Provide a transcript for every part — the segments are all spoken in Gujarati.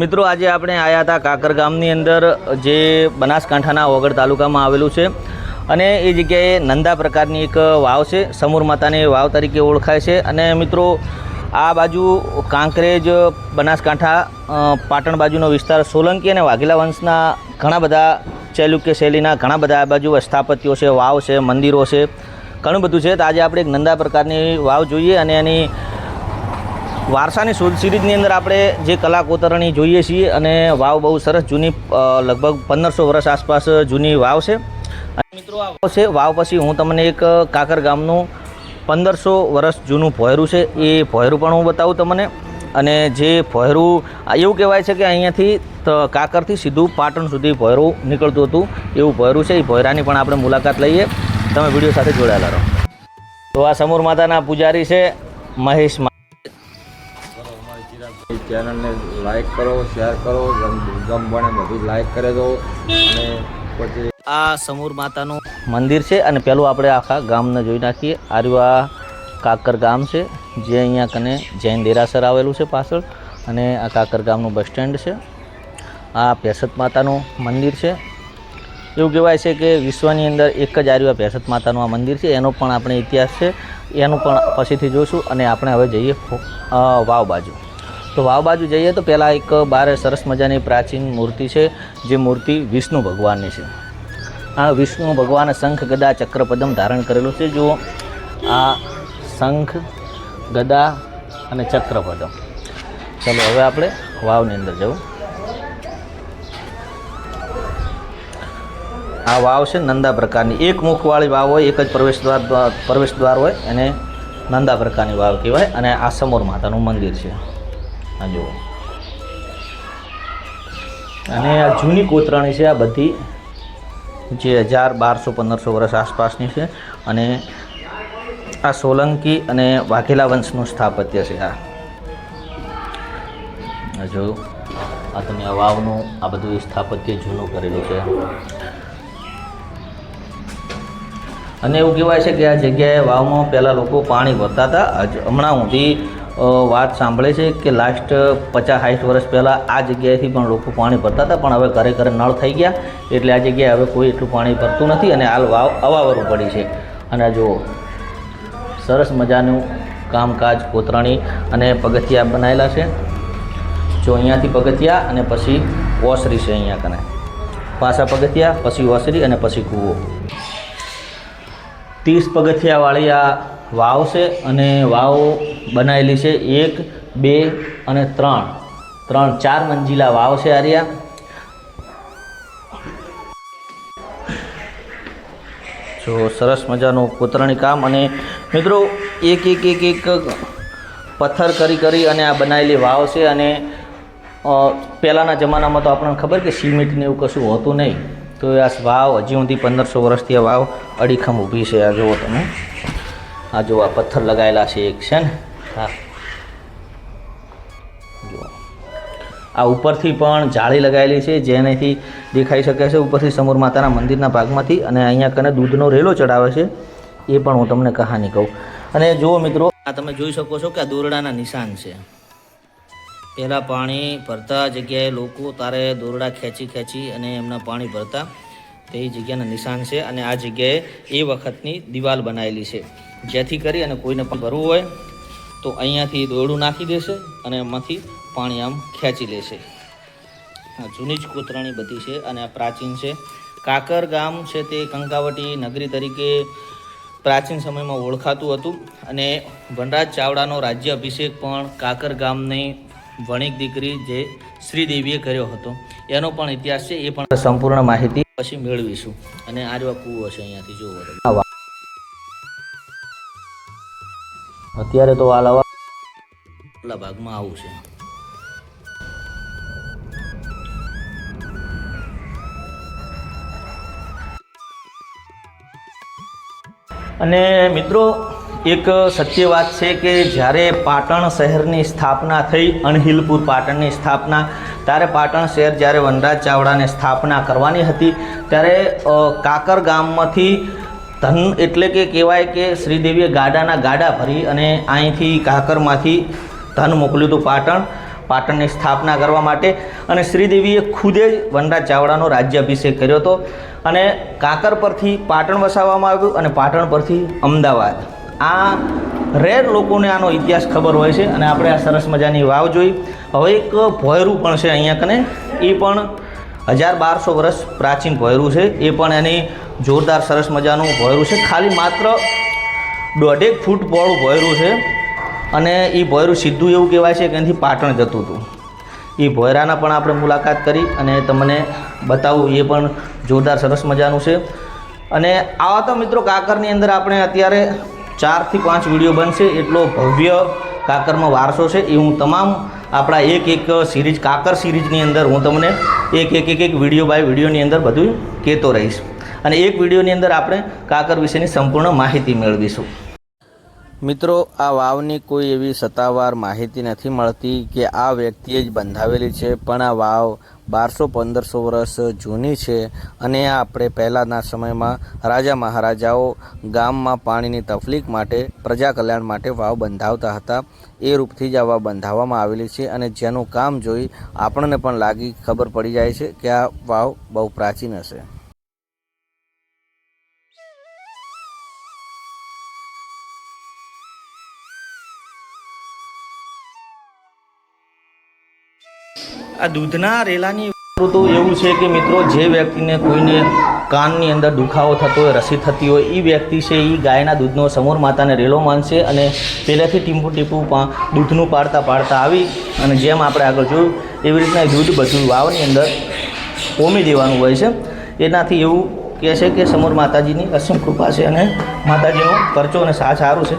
મિત્રો આજે આપણે આવ્યા હતા કાકર ગામની અંદર, જે બનાસકાંઠાના વગડ તાલુકામાં આવેલું છે અને એ જગ્યાએ નંદા પ્રકારની એક વાવ છે, સમૂર માતાની વાવ તરીકે ઓળખાય છે. અને મિત્રો આ બાજુ કાંકરેજ બનાસકાંઠા પાટણ બાજુનો વિસ્તાર, સોલંકી અને વાઘેલા વંશના ઘણા બધા ચાલુક્ય શૈલીના ઘણા બધા આ બાજુ સ્થાપત્યો છે, વાવ છે, મંદિરો છે, ઘણું બધું છે. તો આજે આપણે એક નંદા પ્રકારની વાવ જોઈએ અને એની વારસાની શોધ સિરીઝની અંદર આપણે જે કલા કોતરણી જોઈએ છીએ. અને વાવ બહુ સરસ જૂની, લગભગ 1500 વર્ષ આસપાસ જૂની વાવ છે. અને મિત્રો આ વાવ છે, વાવ પછી હું તમને એક કાકર ગામનું 1500 વર્ષ જૂનું ભોયરું છે, એ ભોયરું પણ હું બતાવું તમને. અને જે ભોયરું એવું કહેવાય છે કે અહીંયાથી કાકરથી સીધું પાટણ સુધી ભોયરું નીકળતું હતું, એવું ભોયરું છે. એ ભોયરાની પણ આપણે મુલાકાત લઈએ. તમે વિડીયો સાથે જોડાયેલા રહો. તો આ સમૂર માતાના પૂજારી છે મહેશ. ચેનલને લાઈક કરો, શેર કરો, ગમ બને બધું લાઈક કરે દો. અને પછી આ સમૂર માતાનું મંદિર છે. અને પેલું આપણે આખા ગામને જોઈ નાખીએ. આ કાકર ગામ છે, જે અહીંયા કને જૈન દેરાસર આવેલું છે પાછળ. અને આ કાકર ગામનું બસ સ્ટેન્ડ છે. આ ભેસત માતાનું મંદિર છે. એવું કહેવાય છે કે વિશ્વની અંદર એક જ આ ભેસત માતાનું આ મંદિર છે. એનો પણ આપણે ઇતિહાસ છે, એનું પણ પછીથી જોઈશું. અને આપણે હવે જઈએ વાવ બાજુ. તો વાવ બાજુ જઈએ તો પહેલાં એક બાર સરસ મજાની પ્રાચીન મૂર્તિ છે, જે મૂર્તિ વિષ્ણુ ભગવાનની છે. આ વિષ્ણુ ભગવાને શંખ, ગદા, ચક્ર, પદમ ધારણ કરેલું છે. જુઓ, આ શંખ, ગદા અને ચક્ર, પદમ. ચાલો હવે આપણે વાવની અંદર જવું. આ વાવ છે નંદા પ્રકારની, એક મુખવાળી વાવ હોય, એક જ પ્રવેશ દ્વાર હોય, એને નંદા પ્રકારની વાવ કહેવાય. અને આ સમૂર માતાનું મંદિર છે. આ જુઓ, અને આ જૂની કોતરણી છે. આ બધી જે 1000, 1200, 1500 વર્ષ આસપાસની છે. અને આ સોલંકી અને વાઘેલા વંશનું સ્થાપત્ય છે. આ જો, આ તમે આ વાવનું આ બધું સ્થાપત્ય જૂનું કરેલું છે. અને એવું કહેવાય છે કે આ જગ્યાએ વાવમાં પહેલાં લોકો પાણી ભરતા હતા. હમણાં સુધી વાત સાંભળે છે કે લાસ્ટ 50-60 વર્ષ પહેલાં આ જગ્યાએથી પણ લોકો પાણી ભરતા હતા, પણ હવે ઘરે ઘરે નળ થઈ ગયા એટલે આ જગ્યાએ હવે કોઈ એટલું પાણી ભરતું નથી. અને હાલ વાવ અવાવરું પડી છે. અને જુઓ, સરસ મજાનું કામકાજ, કોતરણી અને પગથિયા બનાવેલા છે. જો અહીંયાથી પગથિયા અને પછી ઓસરી છે, અહીંયા કને પાછા પગથિયા, પછી ઓસરી અને પછી કૂવો. 30 પગથિયાવાળી આ વાવ છે. અને વાવ બનાવેલી છે 1, 2 અને 3, 4 મંજિલા વાવ છે. આર્યા જો સરસ મજાનું કોતરણી કામ. અને મિત્રો એક પથ્થર કરી અને આ બનાવેલી વાવ છે. અને પહેલાંના જમાનામાં તો આપણને ખબર કે સિમેન્ટને એવું કશું હોતું નહીં. તો આ વાવ હજી સુધી 1500 વર્ષથી આ વાવ અડીખમ ઊભી છે. આ જુઓ તમે, આ જો આ પથ્થર લગાવેલા છે એક છે ને. હા, જુઓ, આ ઉપરથી પણ જાળી લગાવેલી છે, જેનેથી દેખાઈ શકે છે ઉપરથી સમૂર માતાના મંદિરના ભાગમાંથી. અને અહીંયા કને દૂધનો રેલો ચડાવે છે, એ પણ હું તમને કહાની કહું. અને જુઓ મિત્રો, આ તમે જોઈ શકો છો કે આ દોરડાના નિશાન છે. પહેલાં પાણી ભરતા જગ્યાએ લોકો તારે દોરડા ખેંચી અને એમના પાણી ભરતા, તે જગ્યાના નિશાન છે. અને આ જગ્યાએ એ વખતની દિવાલ બનાવેલી છે, જેથી કરી અને કોઈને પણ ભરવું હોય તો અહીંયાથી દોરડું નાખી દેશે અને એમાંથી પાણી આમ ખેંચી લેશે. આ જૂની જ કોતરણી બધી છે. અને આ પ્રાચીન છે. કાકર ગામ છે તે કંકાવટી નગરી તરીકે પ્રાચીન સમયમાં ઓળખાતું હતું. અને વનરાજ ચાવડાનો રાજ્ય અભિષેક પણ કાકર ગામની વણિક દીકરી જે શ્રીદેવીએ કર્યો હતો, એનો પણ ઇતિહાસ છે. એ પણ સંપૂર્ણ માહિતી પછી મેળવીશું. અને આ જેવા કૂવો છે અહીંયાથી જોવો. અત્યારે તો હાલ આવા ભાગમાં આવું છે. અને મિત્રો એક સત્ય વાત છે કે જ્યારે પાટણ શહેરની સ્થાપના થઈ, અણહિલપુર પાટણની સ્થાપના, ત્યારે પાટણ શહેર જ્યારે વનરાજ ચાવડાને સ્થાપના કરવાની હતી ત્યારે કાકર ગામમાંથી ધન એટલે કે કહેવાય કે શ્રીદેવીએ ગાડાના ગાડા ભરી અને અહીંથી કાકરમાંથી ધન મોકલ્યું હતું પાટણની સ્થાપના કરવા માટે. અને શ્રીદેવીએ ખુદે જ વનરાજ ચાવડાનો રાજ્યાભિષેક કર્યો હતો અને કાકર પરથી પાટણ વસાવવામાં આવ્યું અને પાટણ પરથી અમદાવાદ. આ રેર લોકોને આનો ઇતિહાસ ખબર હોય છે. અને આપણે આ સરસ મજાની વાવ જોઈ. હવે એક ભોયરું પણ છે અહીંયા કને, એ પણ 1200 વર્ષ પ્રાચીન ભોયરું છે. એ પણ એની જોરદાર સરસ મજાનું ભોયરું છે. ખાલી માત્ર 1.5 ફૂટ પહોળું ભોયરું છે અને એ ભોયરું સીધું એવું કહેવાય છે કે એનાથી પાટણ જતું હતું. એ ભોયરાના પણ આપણે મુલાકાત કરી અને તમને બતાવું, એ પણ જોરદાર સરસ મજાનું છે. અને આવા તો મિત્રો કાકરની અંદર આપણે અત્યારે 4 થી 5 વિડીયો બનશે, એટલો ભવ્ય કાકરમાં વારસો છે. એ હું તમામ આપણા એક સિરીઝ કાકર સિરીઝની અંદર હું તમને એક વિડીયો બાય વિડીયોની અંદર બધું કહેતો રહીશ. અને એક વિડીયોની અંદર આપણે કાકર વિશેની સંપૂર્ણ માહિતી મેળવીશું. મિત્રો, આ વાવની કોઈ એવી સત્તાવાર માહિતી નથી મળતી કે આ વ્યક્તિએ જ બંધાવેલી છે, પણ આ વાવ 1200-1500 વર્ષ જૂની છે. અને આ આપણે પહેલાંના સમયમાં રાજા મહારાજાઓ ગામમાં પાણીની તકલીફ માટે, પ્રજા કલ્યાણ માટે વાવ બંધાવતા હતા. એ રૂપથી જ આ વાવ બંધાવવામાં આવેલી છે. અને જેનું કામ જોઈ આપણને પણ ખબર પડી જાય છે કે આ વાવ બહુ પ્રાચીન હશે. આ દૂધના રેલાની તો એવું છે કે મિત્રો, જે વ્યક્તિને કોઈને કાનની અંદર દુખાવો થતો હોય, રસી થતી હોય, એ વ્યક્તિ છે એ ગાયના દૂધનો સમૂર માતાને રેલો માનશે અને પહેલાંથી ટીપું દૂધનું પાડતા આવી અને જેમ આપણે આગળ જોયું એવી રીતના દૂધ બધું વાવની અંદર ઓમી દેવાનું હોય છે. એનાથી એવું કહે છે કે સમૂર માતાજીની અસીમ કૃપા છે અને માતાજીનો ખર્ચો અને સારું છે,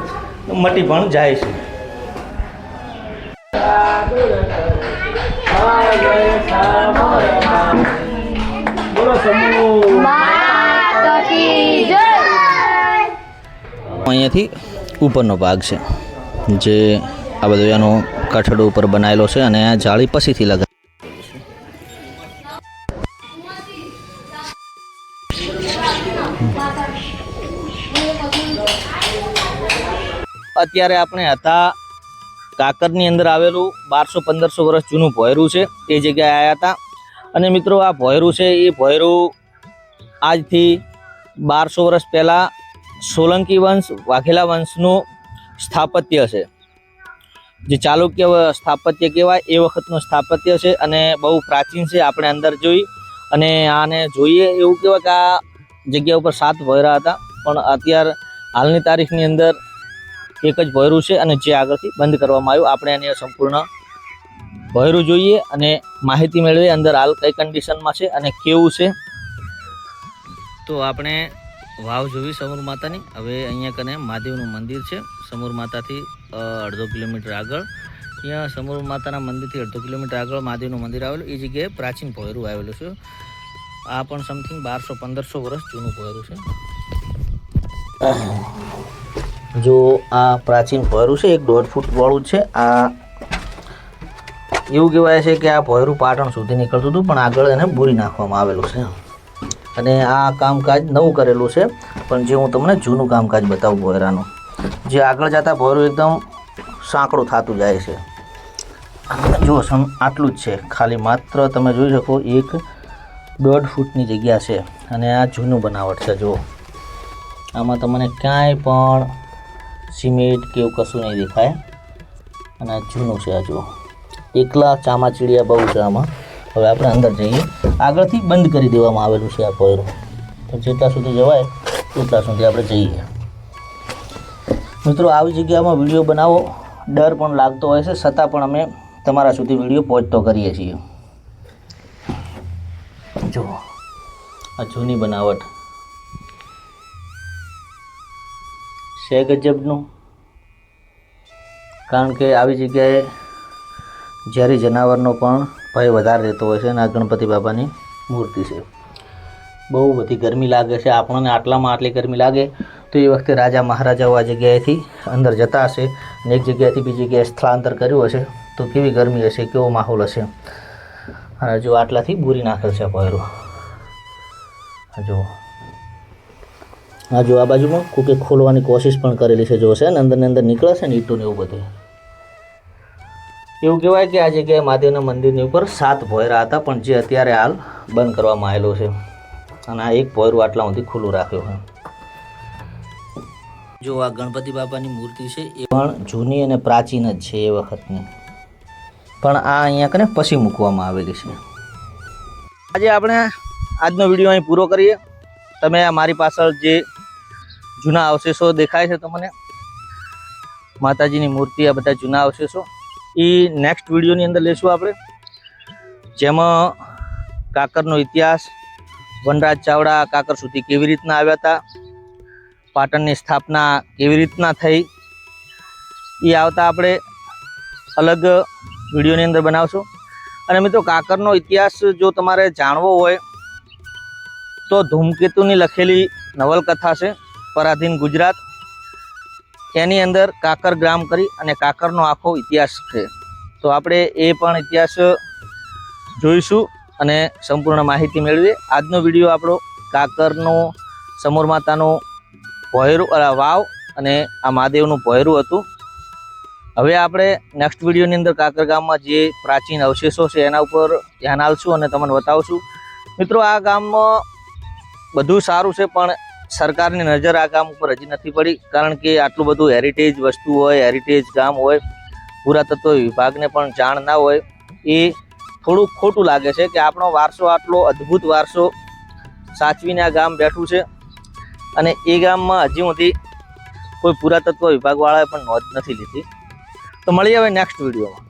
મટી પણ જાય છે. અહીંયાથી ઉપરનો ભાગ છે જે આ બધો એનો કાઠડો ઉપર બનાવેલો છે અને આ જાળી પછીથી લગાવી. અત્યારે આપણે હતા કાકરની અંદર આવેલું 1200-1500 વર્ષ જૂનું ભોયરું છે, એ જગ્યાએ આવ્યા હતા. અને મિત્રો, આ ભોયરું છે એ ભોયરું આજથી 1200 વર્ષ પહેલાં સોલંકી વંશ, વાઘેલા વંશનું સ્થાપત્ય છે, જે ચાલુક્ય સ્થાપત્ય કહેવાય એ વખતનું સ્થાપત્ય છે અને બહુ પ્રાચીન છે. આપણે અંદર જોઈ અને આને જોઈએ એવું કહેવાય કે આ જગ્યા ઉપર 7 ભોયરા હતા, પણ અત્યારે હાલની તારીખની અંદર એક જ ભોયરું છે અને જે આગળથી બંધ કરવામાં આવ્યું. આપણે એની સંપૂર્ણ ભોયરું જોઈએ અને માહિતી મેળવીએ અંદર હાલ કઈ કન્ડિશનમાં છે અને કેવું છે. તો આપણે વાવ જોવી સમૂર માતાની. હવે અહીંયા કને મહાદેવનું મંદિર છે સમૂર માતાથી 1.5 કિલોમીટર આગળ. અહીંયા સમૂર માતાના મંદિરથી 1.5 કિલોમીટર આગળ મહાદેવનું મંદિર આવેલું. એ જગ્યાએ પ્રાચીન ભોયરું આવેલું છે. આ પણ સમથિંગ 1200-1500 વર્ષ જૂનું ભોયરું છે. જો આ પ્રાચીન ભોયરું છે, 1.5 ફૂટ વાળું છે. આ એવું કહેવાય છે કે આ ભોયરું પાટણ સુધી નીકળતું હતું, પણ આગળ એને બૂરી નાખવામાં આવેલું છે. અને આ કામકાજ નવું કરેલું છે, પણ જે હું તમને જૂનું કામકાજ બતાવું ભોયરાનું, જે આગળ જતાં ભોયરું એકદમ સાંકડું થતું જાય છે. જો આટલું જ છે, ખાલી માત્ર તમે જોઈ શકો 1.5 ફૂટની જગ્યા છે અને આ જૂનું બનાવટ છે. જો આમાં તમને ક્યાંય પણ સિમેન્ટ કે એવું કશું નહીં દેખાય અને આ જૂનું છે. આ જુઓ, એકલા ચામાચીડિયા બહુ છે આમાં. હવે આપણે અંદર જઈએ. આગળથી બંધ કરી દેવામાં આવેલું છે આ ભોયરું, તો જેટલા સુધી જવાય એટલા સુધી આપણે જઈએ. મિત્રો, આવી જગ્યામાં વિડીયો બનાવો ડર પણ લાગતો હોય છે, છતાં પણ અમે તમારા સુધી વિડીયો પહોંચતો કરીએ છીએ. જુઓ, આ જૂની બનાવટ છે ગજબનું. કારણ કે આવી જગ્યાએ ઝેરી જનાવરનો પણ ભય વધારે રહેતો હોય છે અને આ ગણપતિ બાપાની મૂર્તિ છે. બહુ બધી ગરમી લાગે છે આપણને, આટલામાં આટલી ગરમી લાગે તો એ વખતે રાજા મહારાજાઓ આ જગ્યાએથી અંદર જતા હશે અને એક જગ્યાએથી બીજી જગ્યાએ સ્થળાંતર કર્યું હશે તો કેવી ગરમી હશે, કેવો માહોલ હશે. અને જો આટલાથી બૂરી નાખેલ છે પોયરું. જો આ બાજુમાં કોકે ખોલવાની કોશિશ પણ કરેલી છે. જો છે ને અંદર નીકળે છે ને ઈંટો ને એવું બધું. એવું કહેવાય કે આ જગ્યાએ મહાદેવના મંદિરની ઉપર 7 ભોયરા હતા પણ જે અત્યારે હાલ બંધ કરવામાં આવેલો છે અને આ એક ભોયરું આટલા સુધી ખુલ્લું રાખ્યું છે. જો આ ગણપતિ બાપાની મૂર્તિ છે એ પણ જૂની અને પ્રાચીન જ છે એ વખતની, પણ આ અહીંયા કને પછી મૂકવામાં આવેલી છે. આજે આપણે આજનો વિડીયો અહીં પૂરો કરીએ. તમે આ મારી પાછળ જે જૂના અવશેષો દેખાય છે તમને, માતાજીની મૂર્તિ, આ બધા જૂના અવશેષો એ નેક્સ્ટ વિડીયોની અંદર લઈશું આપણે, જેમાં કાકરનો ઇતિહાસ, વનરાજ ચાવડા કાકર સુધી કેવી રીતના આવ્યા હતા, પાટણની સ્થાપના કેવી રીતના થઈ, એ આવતા આપણે અલગ વિડીયોની અંદર બનાવશું. અને મિત્રો કાકરનો ઇતિહાસ જો તમારે જાણવો હોય તો ધૂમકેતુની લખેલી નવલકથા છે પરાધીન ગુજરાત, એની અંદર કાકર ગ્રામ કરી અને કાકરનો આખો ઇતિહાસ છે. તો આપણે એ પણ ઇતિહાસ જોઈશું અને સંપૂર્ણ માહિતી મેળવીએ. આજનો વિડીયો આપણો કાકરનો સમોર માતાનો ભોયરું વાવ અને આ મહાદેવનું ભોયરું હતું. હવે આપણે નેક્સ્ટ વિડીયોની અંદર કાકર ગામમાં જે પ્રાચીન અવશેષો છે એના ઉપર ધ્યાન આપશું અને તમને બતાવશું. મિત્રો આ ગામમાં બધું સારું છે પણ સરકારની નજર આ ગામ ઉપર હજી નથી પડી, કારણ કે આટલું બધું હેરિટેજ વસ્તુ હોય, હેરિટેજ ગામ હોય, પુરાતત્વ વિભાગને પણ જાણ ના હોય, એ થોડું ખોટું લાગે છે કે આપણો વારસો, આટલો અદ્ભુત વારસો સાચવીને આ ગામ બેઠું છે અને એ ગામમાં હજી સુધી કોઈ પુરાતત્વ વિભાગવાળાએ પણ નોંધ નથી લીધી. તો મળીએ હવે નેક્સ્ટ વિડીયોમાં.